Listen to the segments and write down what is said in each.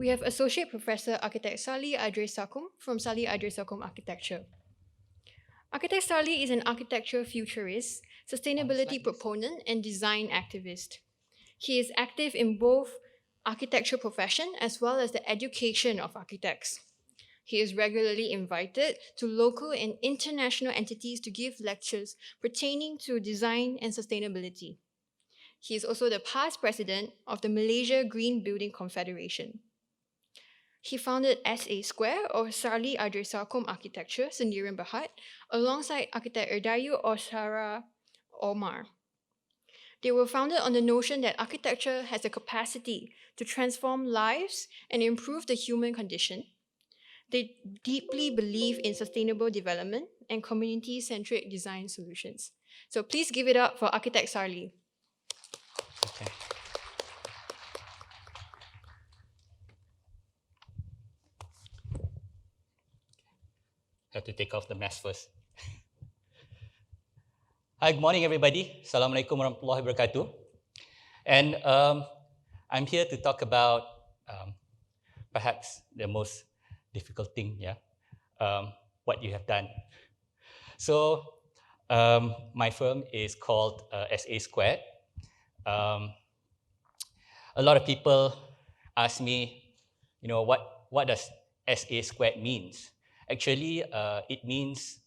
we have Associate Professor Architect SARLY ADRE SARKUM from SARLY ADRE SARKUM Architecture. Architect SARLY is an architecture futurist, sustainability proponent, and design activist. He is active in both architecture profession as well as the education of architects. He is regularly invited to local and international entities to give lectures pertaining to design and sustainability. He is also the past president of the Malaysia Green Building Confederation. He founded SA Square or SARLY ADRE SARKUM Architecture, Sendirian Berhad, alongside architect 𝗗𝗔𝗧𝗨𝗠. They were founded on the notion that architecture has the capacity to transform lives and improve the human condition. They deeply believe in sustainable development and community-centric design solutions. So please give it up for Architect SARLY. Okay. Have to take off the mask first. Hi, good morning, everybody. Assalamualaikum warahmatullahi wabarakatuh. And I'm here to talk about perhaps the most difficult thing, what you have done. So my firm is called SA Squared. A lot of people ask me, what does SA Squared means? Actually, it means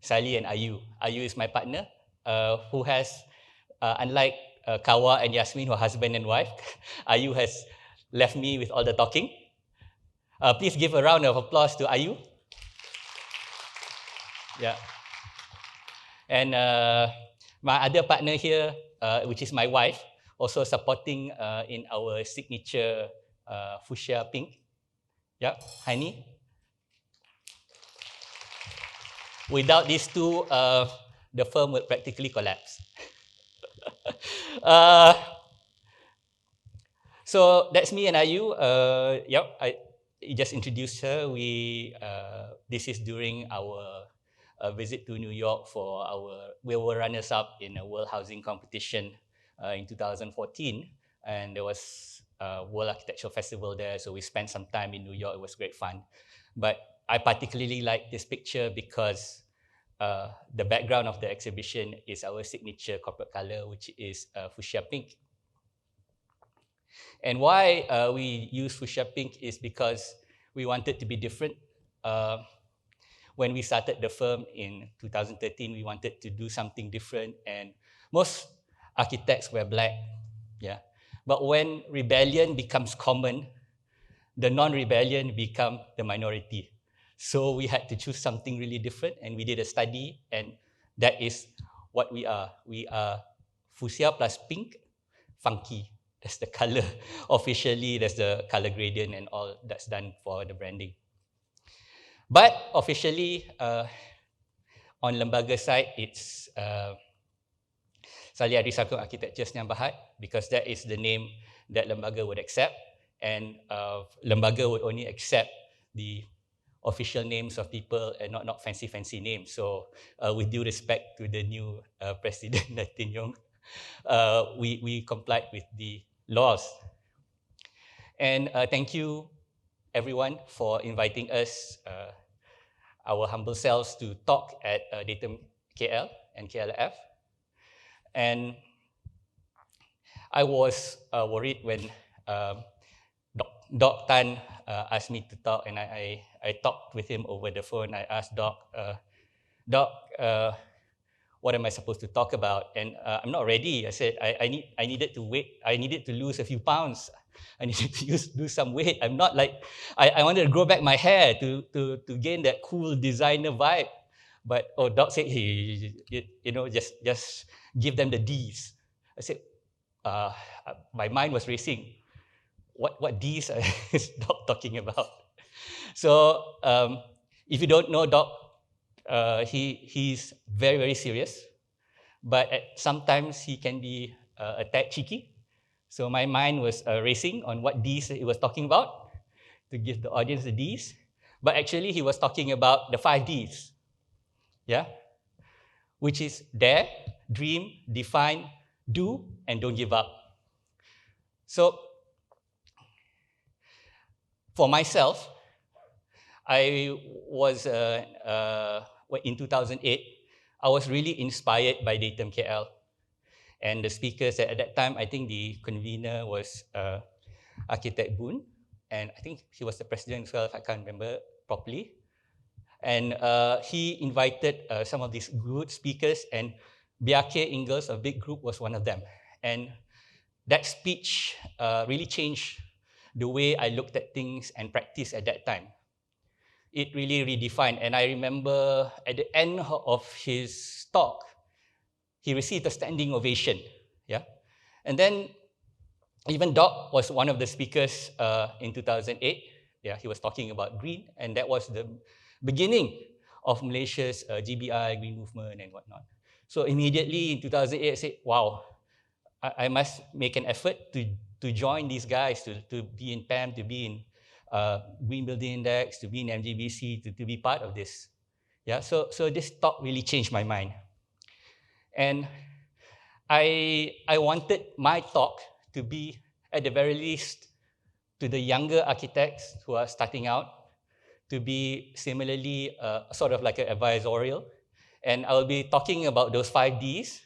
Sally and Ayu. Ayu is my partner, who has, unlike Kawa and Yasmin, who are husband and wife, Ayu has left me with all the talking. Please give a round of applause to Ayu. Yeah. And my other partner here, which is my wife, also supporting in our signature fuchsia pink. Yeah, Hani. Without these two, the firm would practically collapse. So that's me and Ayu. I just introduced her. This is during our visit to New York for we were runners-up in a World Housing Competition in 2014, and there was a World Architectural Festival there, so we spent some time in New York. It was great fun. But I particularly like this picture because the background of the exhibition is our signature corporate color, which is fuchsia pink. And why we use fuchsia pink is because we wanted to be different. When we started the firm in 2013, we wanted to do something different, and most architects wear black. Yeah. But when rebellion becomes common, the non-rebellion become the minority. So we had to choose something really different, and we did a study, and that is what we are. We are fuchsia plus pink, funky. That's the color. Officially, that's the color gradient and all that's done for the branding. But officially, on lembaga side, it's SARLY ADRE SARKUM Architecture Sdn Bhd, because that is the name that lembaga would accept, and lembaga would only accept the official names of people and not fancy names. So with due respect to the new president, Tin Yong, we complied with the laws. And thank you, everyone, for inviting us, our humble selves, to talk at DATUM KL and KLF. And I was worried when Doc Tan asked me to talk, and I talked with him over the phone. I asked Doc, what am I supposed to talk about? And I'm not ready. I said, I needed to wait. I needed to lose a few pounds. I needed to do some weight. I'm not like, I wanted to grow back my hair to gain that cool designer vibe. But Doc said, hey, just give them the D's. I said, my mind was racing. What D's is Doc talking about? So if you don't know Doc, he's very, very serious, but sometimes he can be a tad cheeky. So my mind was racing on what D's he was talking about to give the audience the D's. But actually, he was talking about the 5 D's, yeah? Which is dare, dream, define, do, and don't give up. So for myself, I was, in 2008, I was really inspired by DATUM KL. And the speakers at that time, I think the convener was Architect Boon, and I think he was the president as well, if I can't remember properly. And he invited some of these good speakers, and 𝗗𝗧𝗨𝗠 Ingalls, a big group, was one of them. And that speech really changed the way I looked at things and practiced at that time. It really redefined. And I remember at the end of his talk, he received a standing ovation. Yeah, and then even Doc was one of the speakers in 2008. Yeah, he was talking about green, and that was the beginning of Malaysia's GBI, green movement and whatnot. So immediately in 2008, I said, wow, I must make an effort to join these guys, to be in PAM, to be in Green Building Index, to be in MGBC, to be part of this. Yeah, so this talk really changed my mind. And I wanted my talk to be, at the very least, to the younger architects who are starting out, to be similarly sort of like an advisorial. And I will be talking about those 5 Ds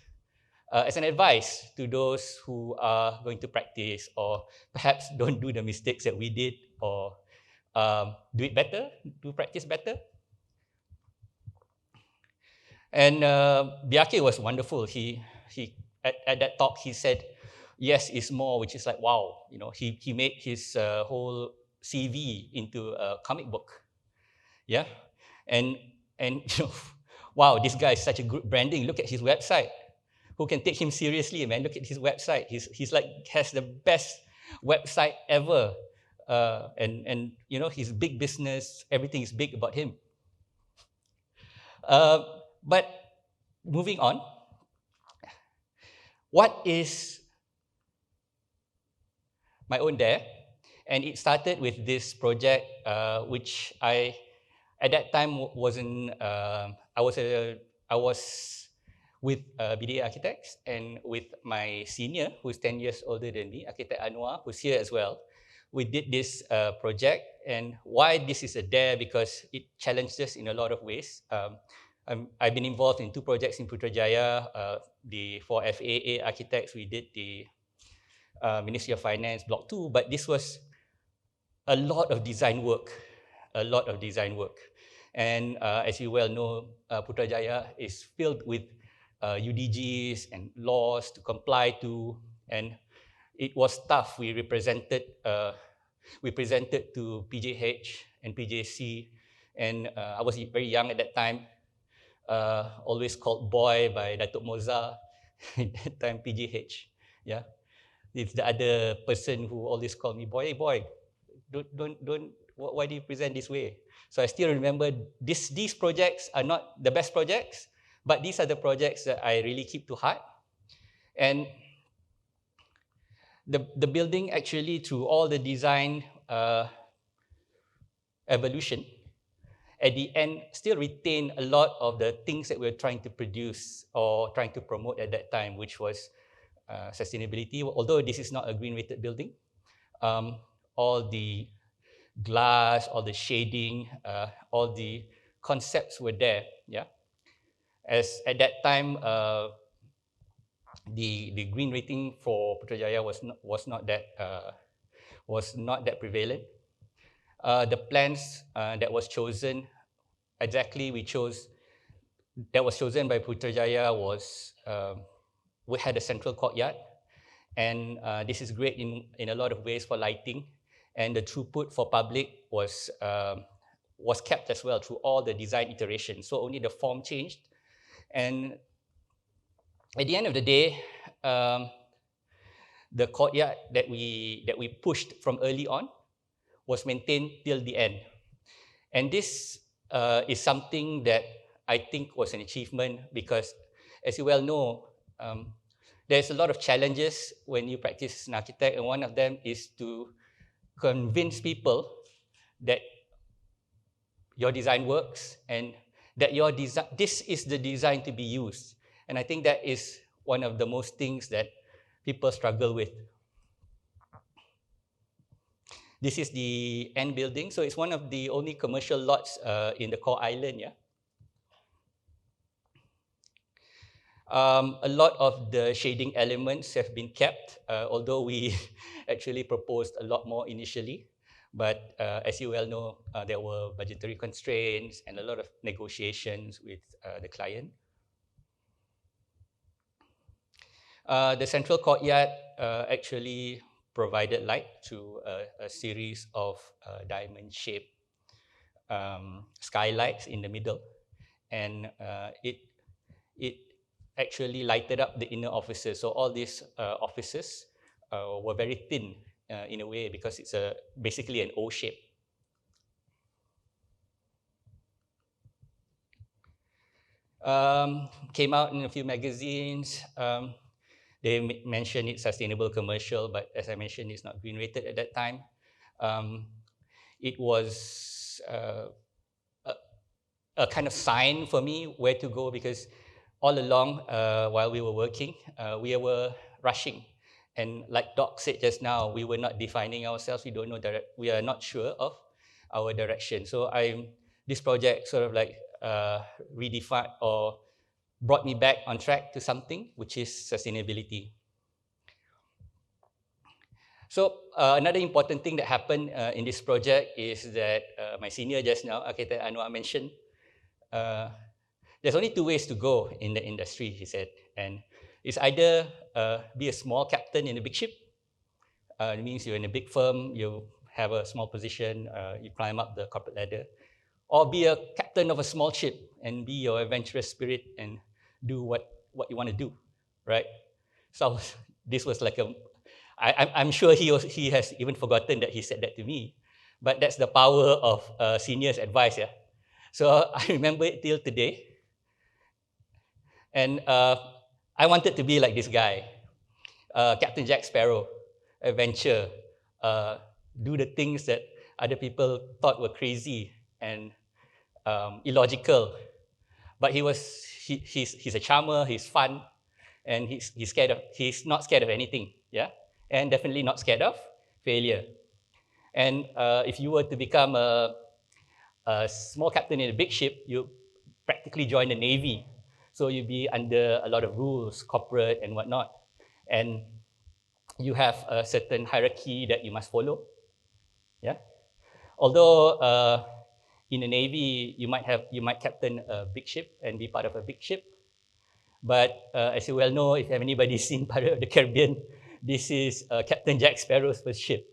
as an advice to those who are going to practice, or perhaps don't do the mistakes that we did, or do it better, do practice better. And 𝗗𝗧𝗨𝗠 was wonderful. He at that talk, he said, yes is more, which is like, wow, you know, he made his whole CV into a comic book. Yeah, and you know, wow, this guy is such a good branding. Look at his website. Who can take him seriously, man? Look at his website. He's like, has the best website ever. And you know, his big business, everything is big about him. But moving on, what is my own dare? And it started with this project, which I, at that time, wasn't. I was with BDA Architects, and with my senior, who's 10 years older than me, Architect Anwar, who's here as well. We did this project, and why this is a dare? Because it challenged us in a lot of ways. I've been involved in 2 projects in Putrajaya. For FAA Architects, we did the Ministry of Finance Block 2, but this was a lot of design work, And as you well know, Putrajaya is filled with UDGs and laws to comply to, and it was tough. We presented to PJH and PJC, and I was very young at that time, always called boy by 𝗗𝗗𝗧𝗨𝗠, at that time PJH. Yeah, it's the other person who always called me boy. Don't. Why do you present this way? So I still remember these projects are not the best projects, but these are the projects that I really keep to heart. And the building actually, through all the design evolution, at the end still retain a lot of the things that we're trying to produce or trying to promote at that time, which was sustainability. Although this is not a green rated building, all the glass, all the shading, all the concepts were there. Yeah, as at that time, the green rating for Putrajaya was not that prevalent. The plans that was chosen, that was chosen by Putrajaya was, we had a central courtyard, and this is great in a lot of ways for lighting, and the throughput for public was kept as well through all the design iterations. So only the form changed, and at the end of the day, the courtyard that we pushed from early on was maintained till the end. And this is something that I think was an achievement, because, as you well know, there's a lot of challenges when you practice as an architect, and one of them is to convince people that your design works and that this is the design to be used. And I think that is one of the most things that people struggle with. This is the end building. So it's one of the only commercial lots in the core island, yeah. A lot of the shading elements have been kept, although we actually proposed a lot more initially. But as you well know, there were budgetary constraints and a lot of negotiations with the client. The central courtyard actually provided light to a series of diamond-shaped skylights in the middle, and it actually lighted up the inner offices. So all these offices were very thin in a way because it's basically an O shape. Came out in a few magazines. They mentioned it's sustainable commercial, but as I mentioned, it's not green rated at that time. It was a kind of sign for me where to go, because all along while we were working, we were rushing. And like Doc said just now, we were not defining ourselves. We don't know we are not sure of our direction. So this project sort of like redefined or brought me back on track to something, which is sustainability. So another important thing that happened in this project is that my senior just now, Architect Anwar, mentioned there's only two ways to go in the industry, he said. And it's either be a small captain in a big ship. It means you're in a big firm, you have a small position, you climb up the corporate ladder. Or be a captain of a small ship and be your adventurous spirit and do what you want to do, right? So this was like I'm sure he has even forgotten that he said that to me, but that's the power of seniors' advice, yeah? So I remember it till today. And I wanted to be like this guy, Captain Jack Sparrow, adventure, do the things that other people thought were crazy and illogical. But he's a charmer, he's fun, and he's not scared of anything, yeah? And definitely not scared of failure. And if you were to become a small captain in a big ship, you practically join the Navy. So you'll be under a lot of rules, corporate and whatnot. And you have a certain hierarchy that you must follow. Yeah. Although in the Navy, you might captain a big ship and be part of a big ship. But as you well know, if anybody's seen Pirates of the Caribbean, this is Captain Jack Sparrow's first ship.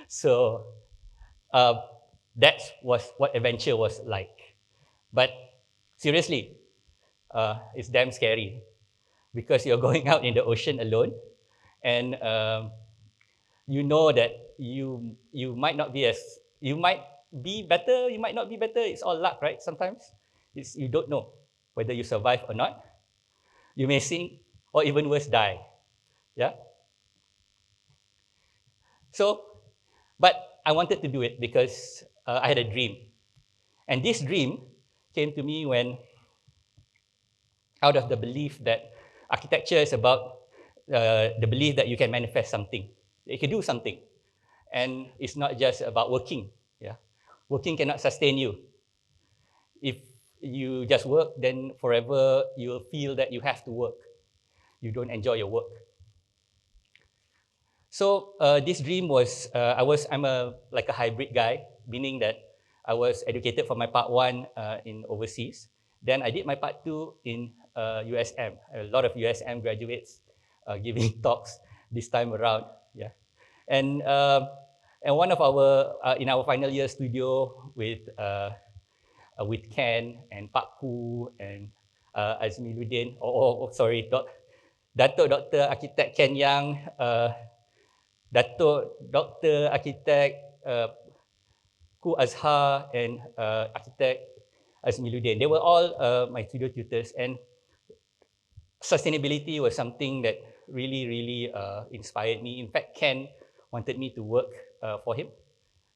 So that was what adventure was like. But seriously, it's damn scary, because you're going out in the ocean alone, and you know that you might not be you might be better, you might not be better. It's all luck, right? Sometimes you don't know whether you survive or not. You may sink, or even worse, die. Yeah. So, but I wanted to do it because I had a dream, and this dream came to me when, out of the belief that architecture is about the belief that you can manifest something, you can do something. And it's not just about working. Yeah? Working cannot sustain you. If you just work, then forever you'll feel that you have to work. You don't enjoy your work. So this dream was, I'm like a hybrid guy, meaning that I was educated for my part 1 in overseas. Then I did my part 2 in USM. A lot of USM graduates giving talks this time around. Yeah, and one of our in our final year studio with Ken and Pak Hu and Azmiluddin. Sorry, Datuk Dr. Architect Ken Yang, Datuk Dr. Architect 𝗗𝗔𝗧𝗨𝗠 and Architect Azmiluddin. They were all my studio tutors, and sustainability was something that really inspired me. In fact, Ken wanted me to work for him,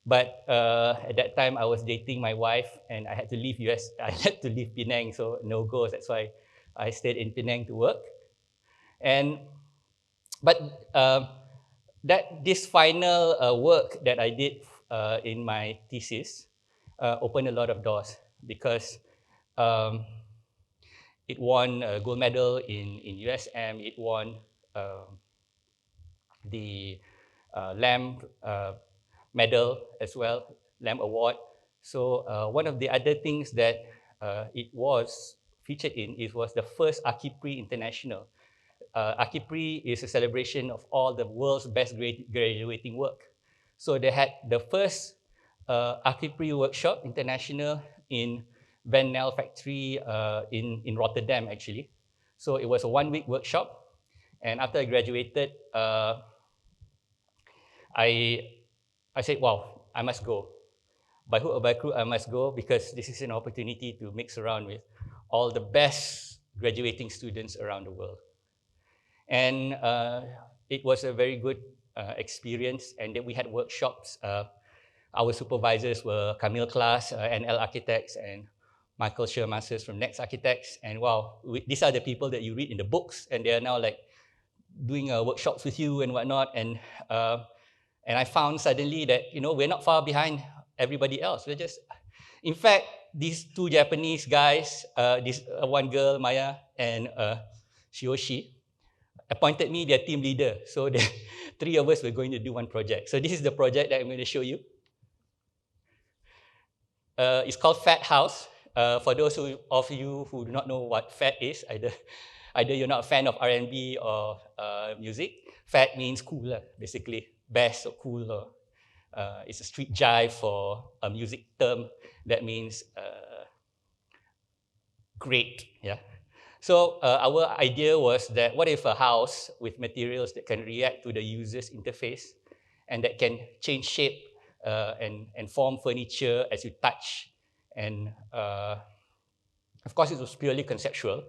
but at that time I was dating my wife, and I had to leave I had to leave Penang, so no goes. That's why I stayed in Penang to work. But this final work that I did in my thesis opened a lot of doors because it won a gold medal in USM. It won the LAM medal as well, LAM award. So one of the other things that it was featured in was the first Archipri International. Archipri is a celebration of all the world's best graduating work. So they had the first Archipri workshop international in Van Nel factory in Rotterdam, actually. So it was a 1-week workshop. And after I graduated, I said, wow, I must go. By hook or by crook, I must go because this is an opportunity to mix around with all the best graduating students around the world. And it was a very good experience. And then we had workshops. Our supervisors were Camille Klaas, NL Architects, and Michael 𝗗𝗓𝗨𝗠 from Next Architects. And wow, these are the people that you read in the books, and they are now like doing workshops with you and whatnot. And I found suddenly that, we're not far behind everybody else. We're just, in fact, these 2 Japanese guys, this one girl, Maya, and Shioshi, appointed me their team leader. So the 3 of us were going to do one project. So this is the project that I'm going to show you. It's called Fat House. For those of you who do not know what fat is, either you're not a fan of R&B or music, fat means cool, basically. Best or cool, or it's a street jive for a music term that means great, yeah. So our idea was that what if a house with materials that can react to the user's interface and that can change shape and form furniture as you touch. And of course, it was purely conceptual,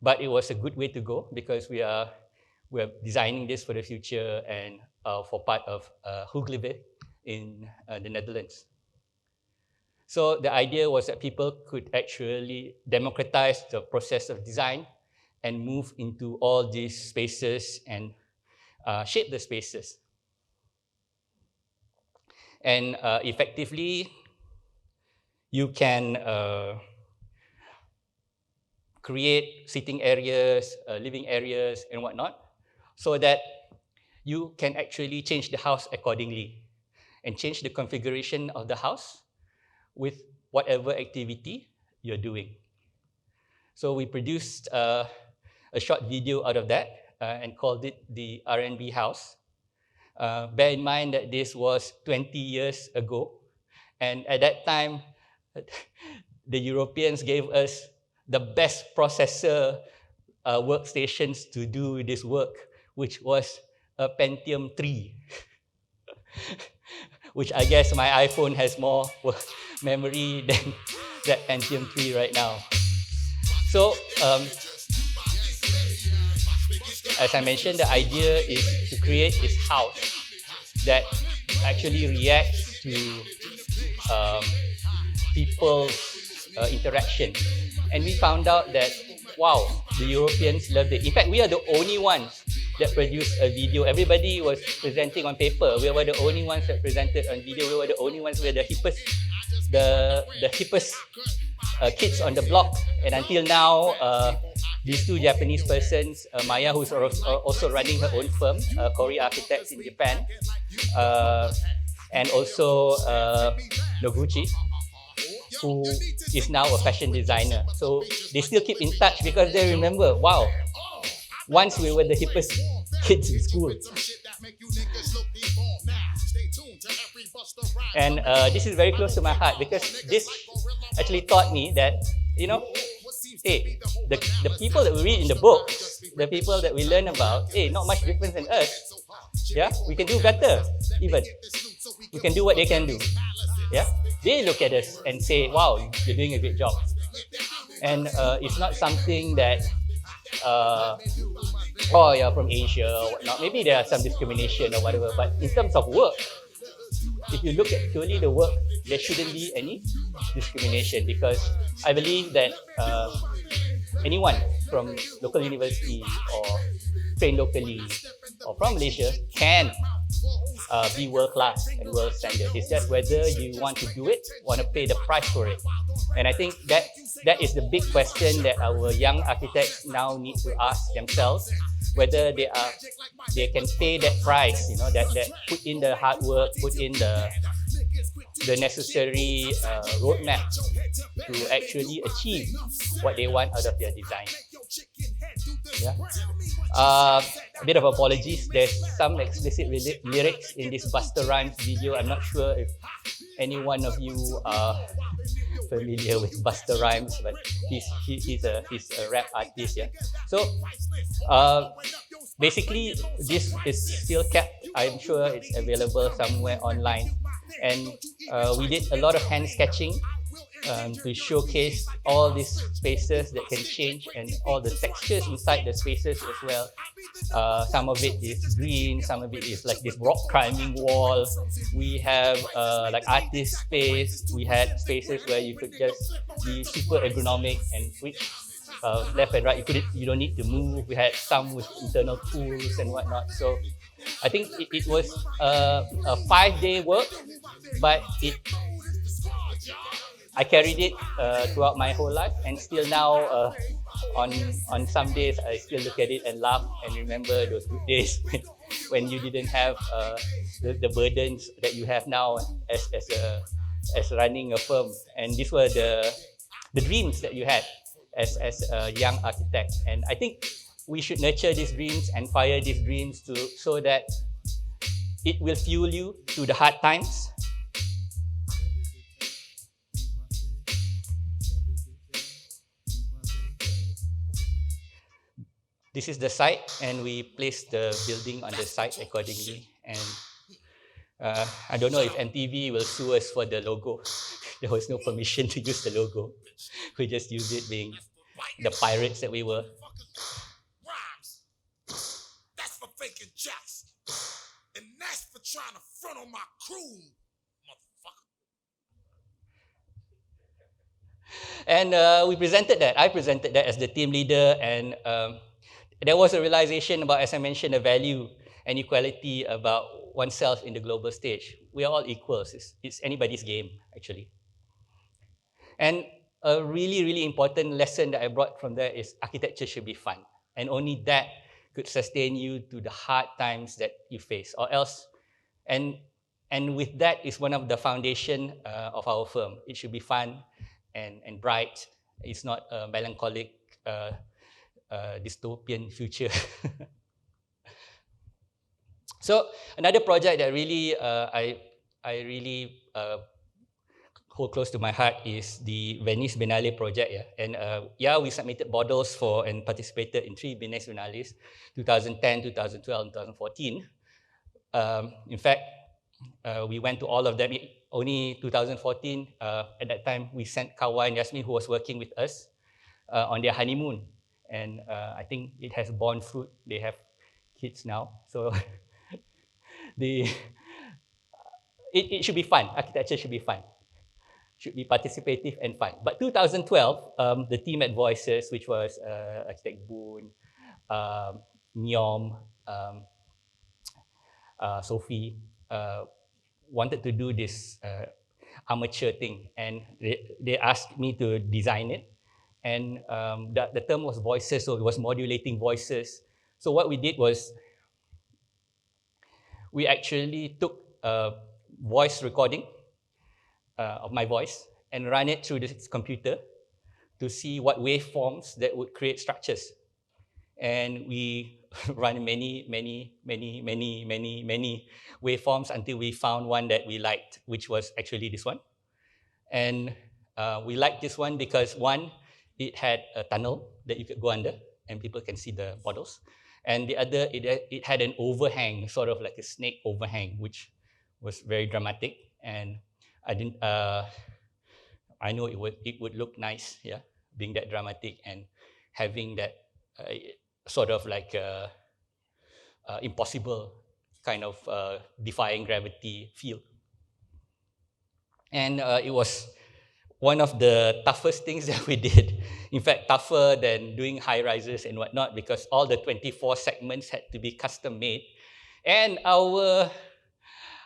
but it was a good way to go because we're designing this for the future and for part of 𝗗𝗔𝗧𝗨𝗠 in the Netherlands. So the idea was that people could actually democratize the process of design and move into all these spaces and shape the spaces. And effectively, you can create sitting areas, living areas, and whatnot, so that you can actually change the house accordingly and change the configuration of the house with whatever activity you're doing. So we produced a short video out of that and called it the R&B house. Bear in mind that this was 20 years ago. And at that time, the Europeans gave us the best processor workstations to do this work, which was a Pentium 3. Which I guess my iPhone has more memory than that Pentium 3 right now. So, as I mentioned, the idea is to create this house that actually reacts to people's interaction. And we found out that, wow, the Europeans loved it. In fact, we are the only ones that produced a video. Everybody was presenting on paper. We were the only ones that presented on video. We were the only ones with the hippest, the hippest kids on the block. And until now, these 2 Japanese persons, Maya, who's also running her own firm, Kori Architects in Japan, and also Noguchi, who is now a fashion designer. So they still keep in touch because they remember, wow, once we were the hippest kids in school. And this is very close to my heart because this actually taught me that, hey, the people that we read in the books, the people that we learn about, hey, not much difference than us. Yeah, we can do better even. We can do what they can do. Yeah, they look at us and say, wow, you're doing a great job. And it's not something that oh, you're from Asia or whatnot. Maybe there are some discrimination or whatever, but in terms of work, if you look at purely the work, there shouldn't be any discrimination because I believe that anyone from local university or trained locally or from Malaysia can be world-class and world standard. It's just whether you want to do it, want to pay the price for it. And I think that is the big question that our young architects now need to ask themselves, whether they can pay that price, that put in the hard work, put in the necessary roadmap to actually achieve what they want out of their design. Yeah. A bit of apologies. There's some explicit lyrics in this Busta Rhymes video. I'm not sure if any one of you are familiar with Busta Rhymes, but he's a rap artist. Yeah. So basically, this is still kept. I'm sure it's available somewhere online, and we did a lot of hand sketching to showcase all these spaces that can change and all the textures inside the spaces as well. Some of it is green, some of it is like this rock climbing wall. We have like artist space. We had spaces where you could just be super ergonomic and switch left and right. You don't need to move. We had some with internal pools and whatnot. So I think it was a 5-day work, but I carried it throughout my whole life, and still now on some days I still look at it and laugh and remember those good days when you didn't have the burdens that you have now as running a firm. And these were the dreams that you had as a young architect. And I think we should nurture these dreams and fire these dreams so that it will fuel you through the hard times. This is the site, and we placed the building on the site accordingly. And I don't know if MTV will sue us for the logo. There was no permission to use the logo. We just used it being the pirates that we were. That's for faking jacks. And that's for trying to front on my crew, motherfucker. And we presented that. I presented that as the team leader, and there was a realization about, as I mentioned, the value and equality about oneself in the global stage. We are all equals. It's anybody's game, actually. And a really, really important lesson that I brought from there is architecture should be fun. And only that could sustain you to the hard times that you face, or else. And with that is one of the foundation of our firm. It should be fun and bright. It's not a melancholic dystopian future. So another project that really I really hold close to my heart is the Venice Biennale project. Yeah, and we submitted models for and participated in 3 Venice Biennales, 2010, 2012, and 2014. In fact, we went to all of them. Only 2014, at that time, we sent Kawa and Yasmin, who was working with us, on their honeymoon. And I think it has borne fruit. They have kids now. So it should be fun. Architecture should be fun. Should be participative and fun. But 2012, the team at Voices, which was Architect Boon, Nyom, Sophie, wanted to do this amateur thing. And they asked me to design it. And the term was voices, so it was modulating voices. So what we did was we actually took a voice recording of my voice and ran it through this computer to see what waveforms that would create structures. And we ran many waveforms until we found one that we liked, which was actually this one. And we liked this one because, one, it had a tunnel that you could go under and people can see the models. And the other, it had an overhang, sort of like a snake overhang, which was very dramatic. And I know it would look nice, yeah, being that dramatic and having that sort of like impossible kind of defying gravity feel. And it was one of the toughest things that we did. In fact, tougher than doing high rises and whatnot, because all the 24 segments had to be custom made. And our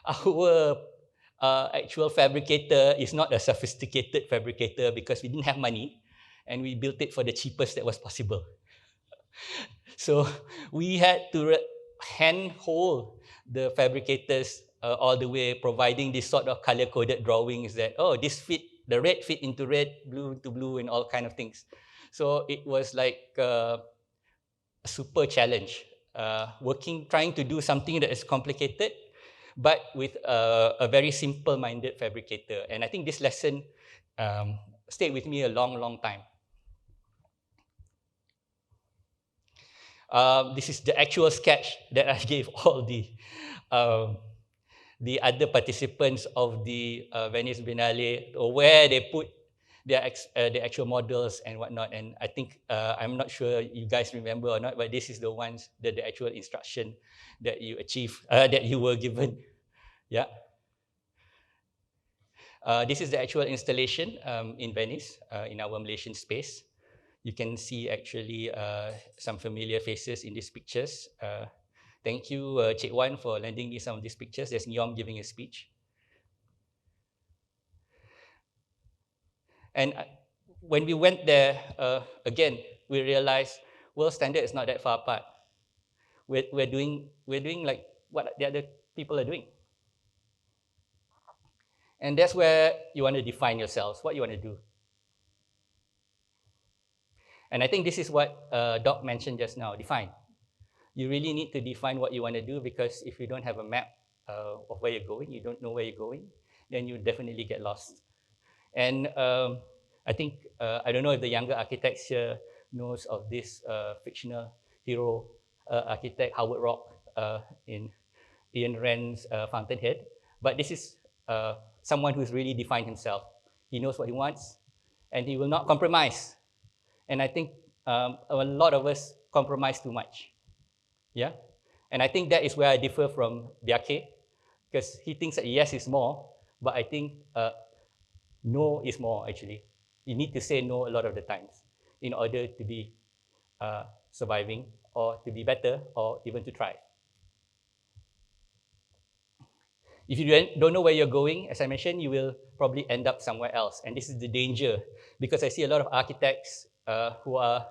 actual fabricator is not a sophisticated fabricator because we didn't have money and we built it for the cheapest that was possible. So we had to handhold the fabricators all the way, providing this sort of color-coded drawings that, oh, this fit, the red fit into red, blue into blue, and all kind of things. So it was like a super challenge, trying to do something that is complicated, but with a very simple-minded fabricator. And I think this lesson stayed with me a long, long time. This is the actual sketch that I gave all the other participants of the Venice Biennale, where they put the actual models and whatnot. And I think, I'm not sure you guys remember or not, but this is the ones, the actual instruction that you achieved, that you were given. Yeah. This is the actual installation in Venice, in our Malaysian space. You can see actually some familiar faces in these pictures. Thank you, 𝗗𝗧𝗨𝗠, for lending me some of these pictures. There's Nyom giving a speech. And when we went there, again, we realized world standard is not that far apart. We're doing like what the other people are doing. And that's where you want to define yourselves, what you want to do. And I think this is what Doc mentioned just now, define. You really need to define what you want to do, because if you don't have a map of where you're going, you don't know where you're going, then you definitely get lost. And I think, I don't know if the younger architects here knows of this fictional hero architect, Howard Rock, in Ian Rand's Fountainhead. But this is someone who's really defined himself. He knows what he wants, and he will not compromise. And I think a lot of us compromise too much. Yeah? And I think that is where I differ from 𝗗𝗧𝗨𝗠, because he thinks that yes is more, but I think no is more, actually. You need to say no a lot of the times in order to be surviving, or to be better, or even to try. If you don't know where you're going, as I mentioned, you will probably end up somewhere else. And this is the danger, because I see a lot of architects who are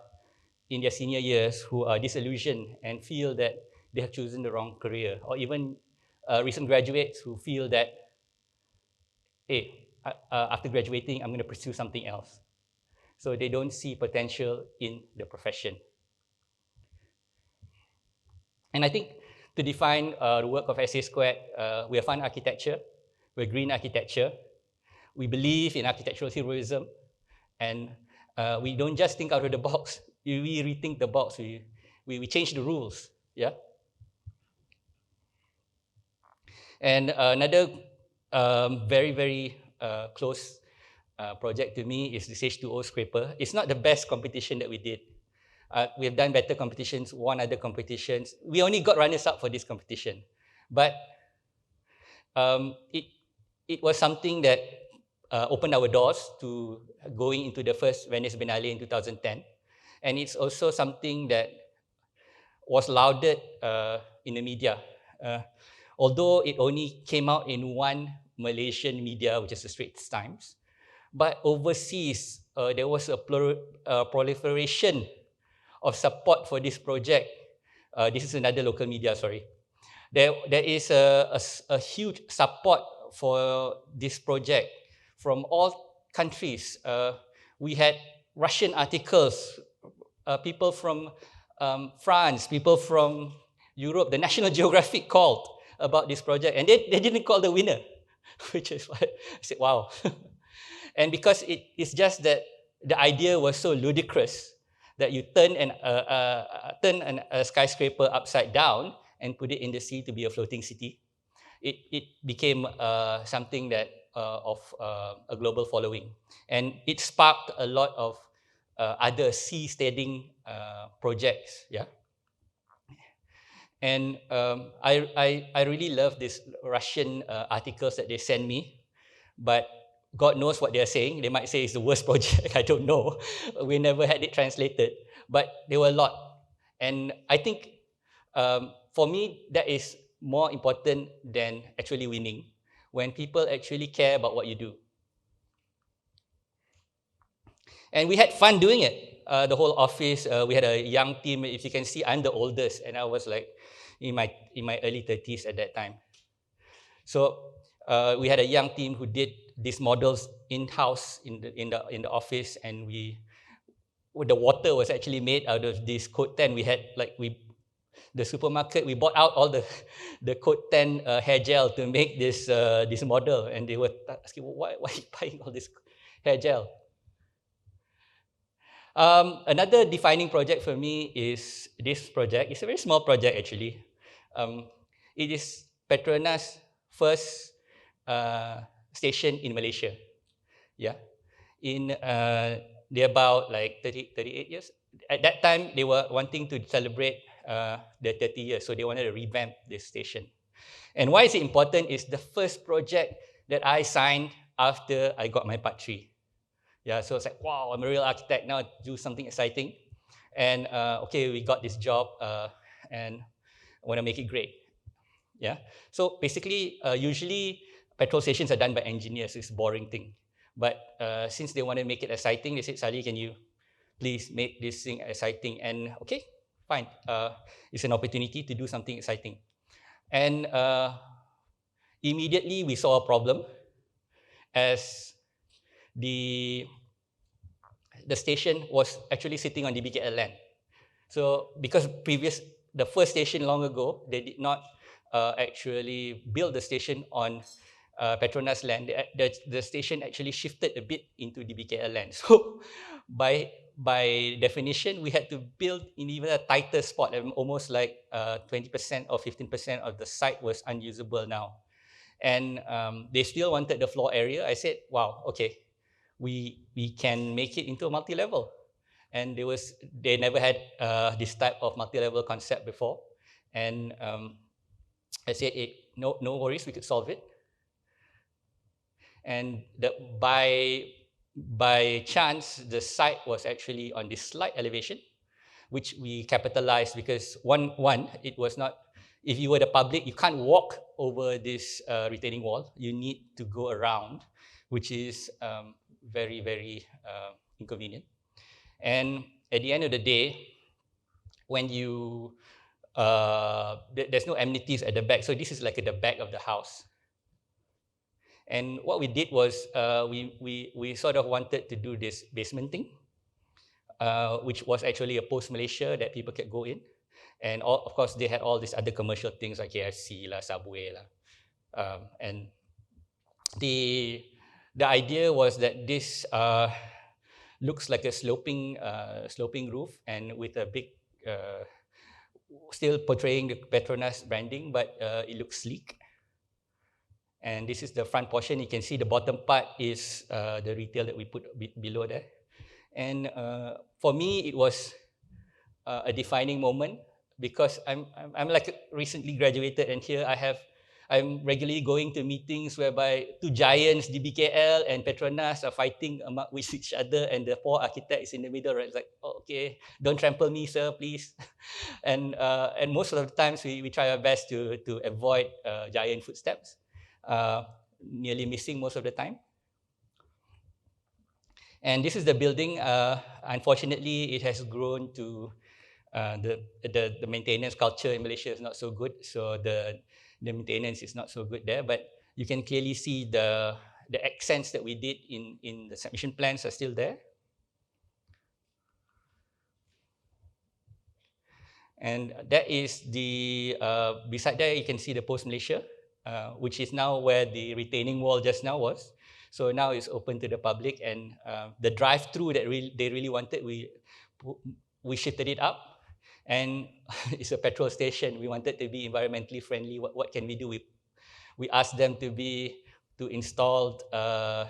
in their senior years who are disillusioned and feel that they have chosen the wrong career, or even recent graduates who feel that, hey, after graduating, I'm going to pursue something else. So they don't see potential in the profession. And I think to define the work of SA², we are fun architecture, we're green architecture, we believe in architectural heroism, and we don't just think out of the box, we rethink the box, we change the rules, yeah? And another very, very close project to me is the H2O scraper. It's not the best competition that we did. We have done better competitions, won other competitions. We only got runners-up for this competition. But it was something that opened our doors to going into the first Venice Biennale in 2010. And it's also something that was lauded in the media. Although it only came out in one Malaysian media, which is the Straits Times. But overseas, there was a proliferation of support for this project. This is another local media, sorry. There is a huge support for this project from all countries. We had Russian articles, people from France, people from Europe. The National Geographic called about this project, and they didn't call the winner, which is why I said, wow. And because it's just that the idea was so ludicrous that you turn a skyscraper upside down and put it in the sea to be a floating city. It became something that of a global following. And it sparked a lot of other seasteading projects, yeah? And I really love these Russian articles that they send me, but God knows what they're saying. They might say it's the worst project. I don't know. We never had it translated, but there were a lot. And I think for me, that is more important than actually winning, when people actually care about what you do. And we had fun doing it. The whole office, we had a young team. If you can see, I'm the oldest, and I was like in my early 30s at that time. So we had a young team who did these models in-house in the office, and the water was actually made out of this 𝗗𝗧𝗨𝗠. We had the supermarket, we bought out all the 𝗗𝗧𝗨𝗠 hair gel to make this model, and they were asking, why are you buying all this hair gel? Another defining project for me is this project. It's a very small project actually. It is Petronas' first station in Malaysia. Yeah, they're about like 38 years. At that time, they were wanting to celebrate their 30 years, so they wanted to revamp this station. And why is it important is the first project that I signed after I got my Part 3. Yeah, so it's like, wow, I'm a real architect now, do something exciting. And okay, we got this job and I want to make it great. Yeah, so basically, usually petrol stations are done by engineers. It's a boring thing. But since they want to make it exciting, they said, SARLY, can you please make this thing exciting? And okay, fine. It's an opportunity to do something exciting. And immediately we saw a problem as the station was actually sitting on DBKL land. So because the first station long ago, they did not actually build the station on Petronas land. The station actually shifted a bit into DBKL land. So by definition, we had to build in even a tighter spot, almost like 20% or 15% of the site was unusable now. And they still wanted the floor area. I said, wow, okay, we can make it into a multi-level. And they never had this type of multi-level concept before. And I said, no worries, we could solve it. And by chance, the site was actually on this slight elevation, which we capitalized because one, it was not, if you were the public, you can't walk over this retaining wall. You need to go around, which is very, very inconvenient. And at the end of the day, when you, there's no amenities at the back. So this is like at the back of the house. And what we did was we sort of wanted to do this basement thing, which was actually a post-Malaysia that people could go in. And of course, they had all these other commercial things like KFC, Subway. And the idea was that this looks like a sloping roof and with a big, still portraying the Petronas branding, but it looks sleek. And this is the front portion. You can see the bottom part is the retail that we put below there. And for me, it was a defining moment because I'm like recently graduated, and here I'm regularly going to meetings whereby two giants, DBKL and Petronas, are fighting with each other, and the poor architect is in the middle, right? It's like, oh, okay, don't trample me, sir, please. And most of the times we try our best to avoid giant footsteps. Nearly missing most of the time. And this is the building. Unfortunately, it has grown to the maintenance culture in Malaysia is not so good. So the maintenance is not so good there. But you can clearly see the accents that we did in the submission plans are still there. And that is the, beside there, you can see the post-Malaysia. Which is now where the retaining wall just now was. So now it's open to the public, and the drive-through that they really wanted, we shifted it up, and it's a petrol station. We wanted to be environmentally friendly. What can we do? We asked them to install a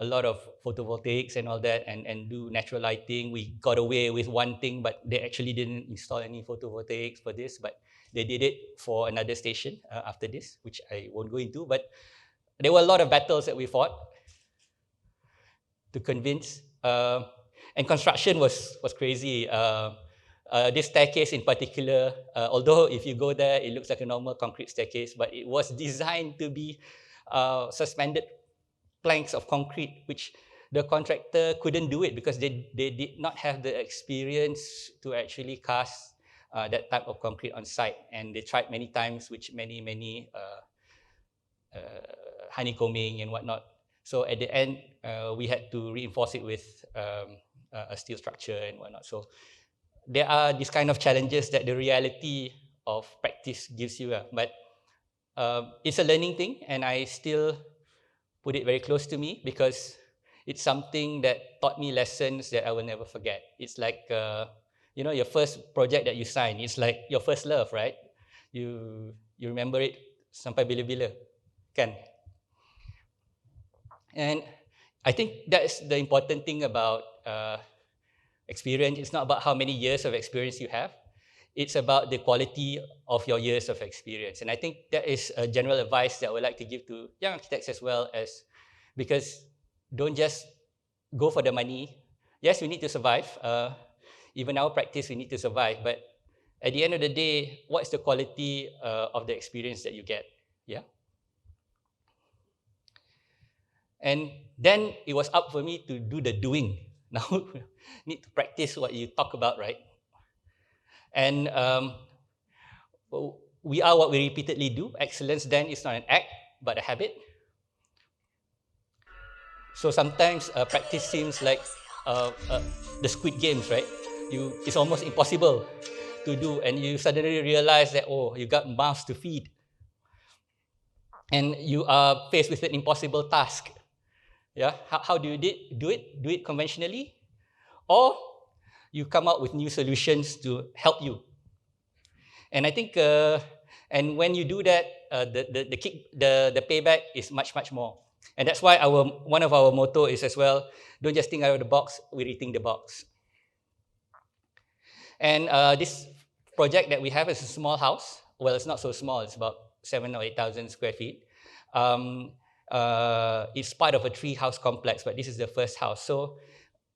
lot of photovoltaics and all that, and do natural lighting. We got away with one thing, but they actually didn't install any photovoltaics for this, but they did it for another station after this, which I won't go into, but there were a lot of battles that we fought. to convince. And construction was crazy. This staircase in particular, although if you go there, it looks like a normal concrete staircase, but it was designed to be suspended planks of concrete, which the contractor couldn't do it because they did not have the experience to actually cast that type of concrete on site. And they tried many times, which many honeycombing and whatnot. So at the end, we had to reinforce it with a steel structure and whatnot. So there are these kind of challenges that the reality of practice gives you. But it's a learning thing, and I still put it very close to me because it's something that taught me lessons that I will never forget. It's like, you know, your first project that you sign, it's like your first love, right? You remember it sampai bila-bila, kan? And I think that's the important thing about experience. It's not about how many years of experience you have. It's about the quality of your years of experience. And I think that is a general advice that I would like to give to young architects as well, as because don't just go for the money. Yes, we need to survive. Even our practice, we need to survive. But at the end of the day, what's the quality of the experience that you get? Yeah. And then it was up for me to do the doing. Now, need to practice what you talk about, right? And we are what we repeatedly do. Excellence then is not an act, but a habit. So sometimes practice seems like the Squid Games, right? It's almost impossible to do, and you suddenly realize that, oh, you got mouths to feed. And you are faced with an impossible task. Yeah, how do you do it? Do it conventionally? Or you come up with new solutions to help you. And I think, and when you do that, the payback is much more. And that's why one of our motto is as well, don't just think out of the box, we rethink the box. And this project that we have is a small house. Well, it's not so small, it's about 7,000 or 8,000 square feet. It's part of a tree house complex, but this is the first house. So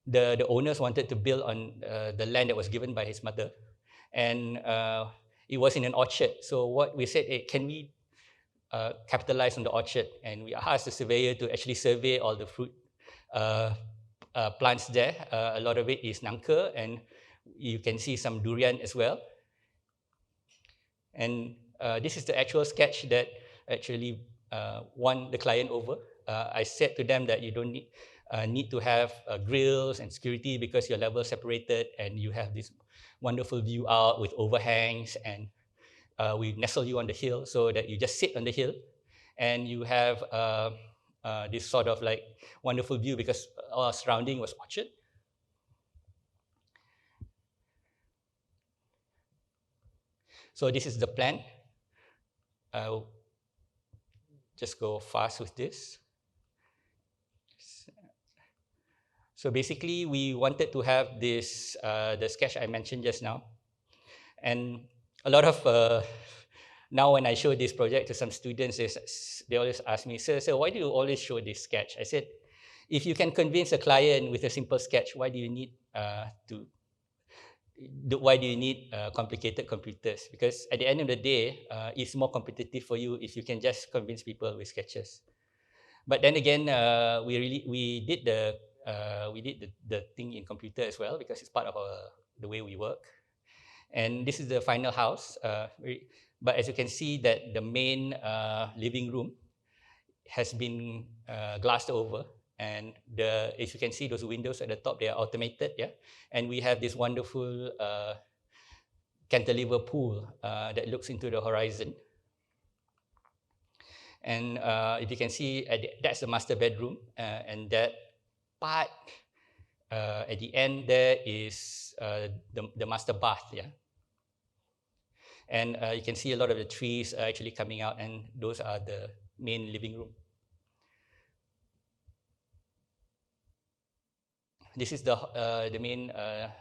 the owners wanted to build on the land that was given by his mother. And it was in an orchard. So what we said, hey, can we capitalize on the orchard? And we asked the surveyor to actually survey all the fruit plants there. A lot of it is nangka, and you can see some durian as well. And this is the actual sketch that actually won the client over. I said to them that you don't need to have grills and security because your level separated and you have this wonderful view out with overhangs, and we nestle you on the hill so that you just sit on the hill and you have this sort of like wonderful view because our surrounding was orchard. So this is the plan. I'll just go fast with this. So basically, we wanted to have this, the sketch I mentioned just now. And a lot of, now when I show this project to some students, they always ask me, sir, why do you always show this sketch? I said, if you can convince a client with a simple sketch, why do you need complicated computers? Because at the end of the day, it's more competitive for you if you can just convince people with sketches. But then again, we did the thing in computer as well because it's part of the way we work. And this is the final house. But as you can see, that the main living room has been glassed over. And if you can see those windows at the top, they are automated, yeah. And we have this wonderful cantilever pool that looks into the horizon. And if you can see, that's the master bedroom, and that part at the end there is the master bath, yeah. And you can see a lot of the trees are actually coming out, and those are the main living room. This is the main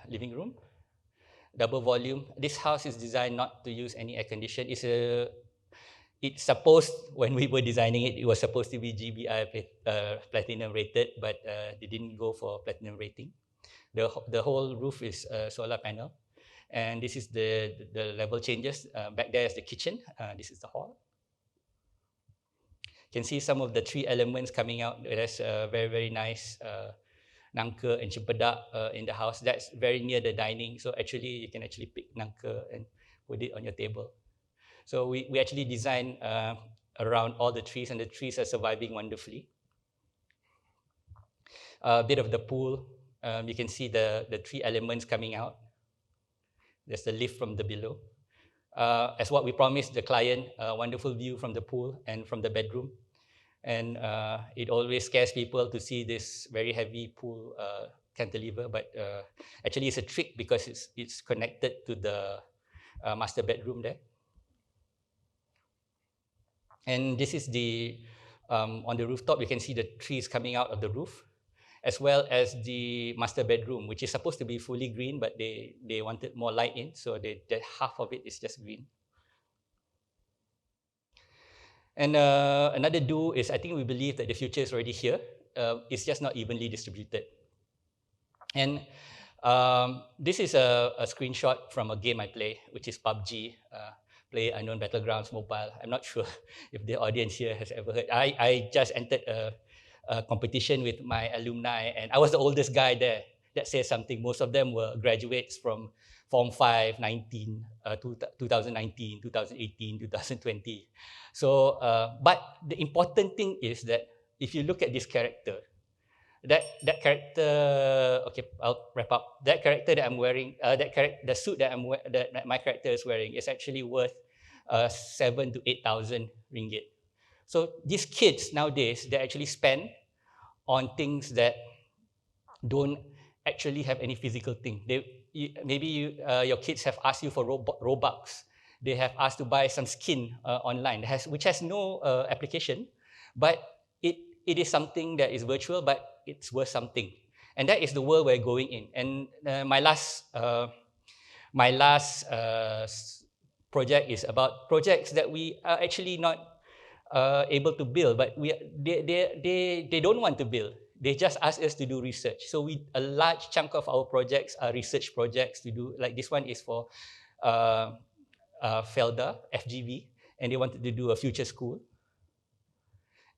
living room, double volume. This house is designed not to use any air condition. It's it's supposed, when we were designing it, it was supposed to be GBI platinum rated, but they didn't go for platinum rating. The whole roof is solar panel. And this is the level changes. Back there is the kitchen. This is the hall. You can see some of the tree elements coming out. There's a very, very nice nangka and 𝗗𝗧𝗨𝗠 in the house. That's very near the dining. So actually, you can actually pick nangka and put it on your table. So we actually designed around all the trees, and the trees are surviving wonderfully. A bit of the pool. You can see the tree elements coming out. There's the lift from the below. As what we promised the client, a wonderful view from the pool and from the bedroom. And it always scares people to see this very heavy pool cantilever, but actually it's a trick because it's connected to the master bedroom there. And this is the, on the rooftop, you can see the trees coming out of the roof, as well as the master bedroom, which is supposed to be fully green, but they wanted more light in, so half of it is just green. And another do is, I think we believe that the future is already here. It's just not evenly distributed. And this is a screenshot from a game I play, which is PUBG, Play Unknown Battlegrounds Mobile. I'm not sure if the audience here has ever heard. I just entered a competition with my alumni, and I was the oldest guy there. That says something. Most of them were graduates from Form 5, 2019, 2018, 2020. So, but the important thing is that if you look at this character, that character, okay, I'll wrap up. That character that I'm wearing, the suit that my character is wearing is actually worth 7,000 to 8,000 ringgit. So these kids nowadays, they actually spend on things that don't actually have any physical thing. Maybe your kids have asked you for Robux. They have asked to buy some skin online, which has no application, but it is something that is virtual, but it's worth something. And that is the world we're going in. And my last project is about projects that we are actually not able to build, but they don't want to build. They just ask us to do research. So a large chunk of our projects are research projects to do. Like this one is for FELDA, FGV, and they wanted to do a future school.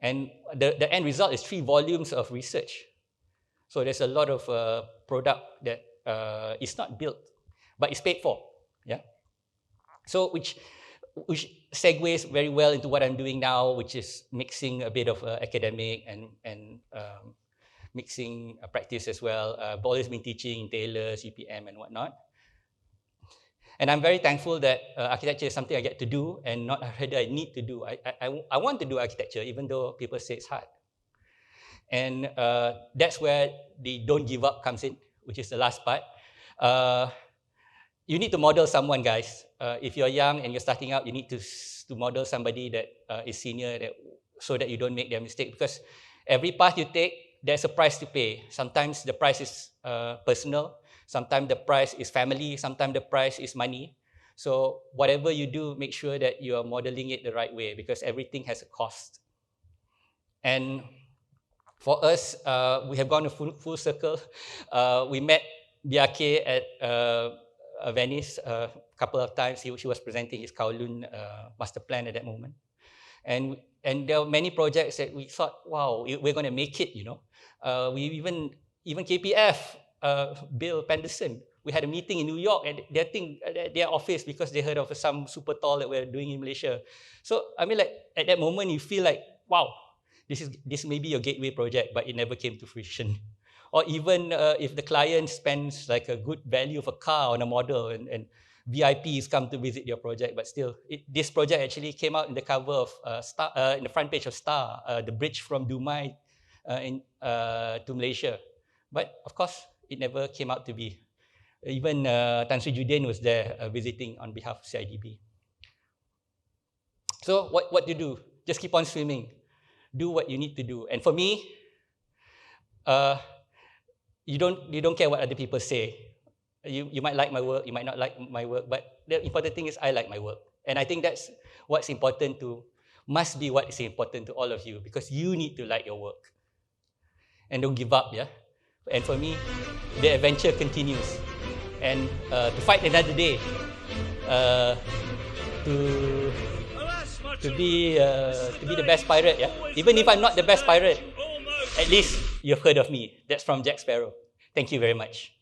And the end result is 3 volumes of research. So there's a lot of product that is not built, but it's paid for. Yeah. So which segues very well into what I'm doing now, which is mixing a bit of academic and mixing practice as well. I've always been teaching in Taylor's, UPM, and whatnot. And I'm very thankful that architecture is something I get to do and not rather I need to do. I want to do architecture, even though people say it's hard. And that's where the don't give up comes in, which is the last part. You need to model someone, guys. If you're young and you're starting out, you need to model somebody that is senior, so that you don't make their mistake. Because every path you take, there's a price to pay. Sometimes the price is personal. Sometimes the price is family. Sometimes the price is money. So whatever you do, make sure that you are modeling it the right way, because everything has a cost. And for us, we have gone a full circle. We met Biake at Venice a couple of times. He was presenting his Kowloon master plan at that moment. And there were many projects that we thought, wow, we're going to make it, you know. We even KPF, Bill Penderson, we had a meeting in New York at their office because they heard of some super tall that we're doing in Malaysia. So, I mean, like, at that moment, you feel like, wow, this may be your gateway project, but it never came to fruition. Or even if the client spends like a good value of a car on a model and VIPs come to visit your project, but still, this project actually came out in the cover of in the front page of Star, the bridge from Dumai to Malaysia. But of course, it never came out to be. Even Tan Sri Judin was there visiting on behalf of CIDB. So what do you do? Just keep on swimming. Do what you need to do. And for me, you don't care what other people say. You might like my work, you might not like my work, but the important thing is I like my work. And I think that's what's important to must be what is important to all of you, because you need to like your work. And don't give up, yeah? And for me, the adventure continues. And to fight another day, to be the best pirate, yeah? Even if I'm not the best pirate, at least you've heard of me. That's from Jack Sparrow. Thank you very much.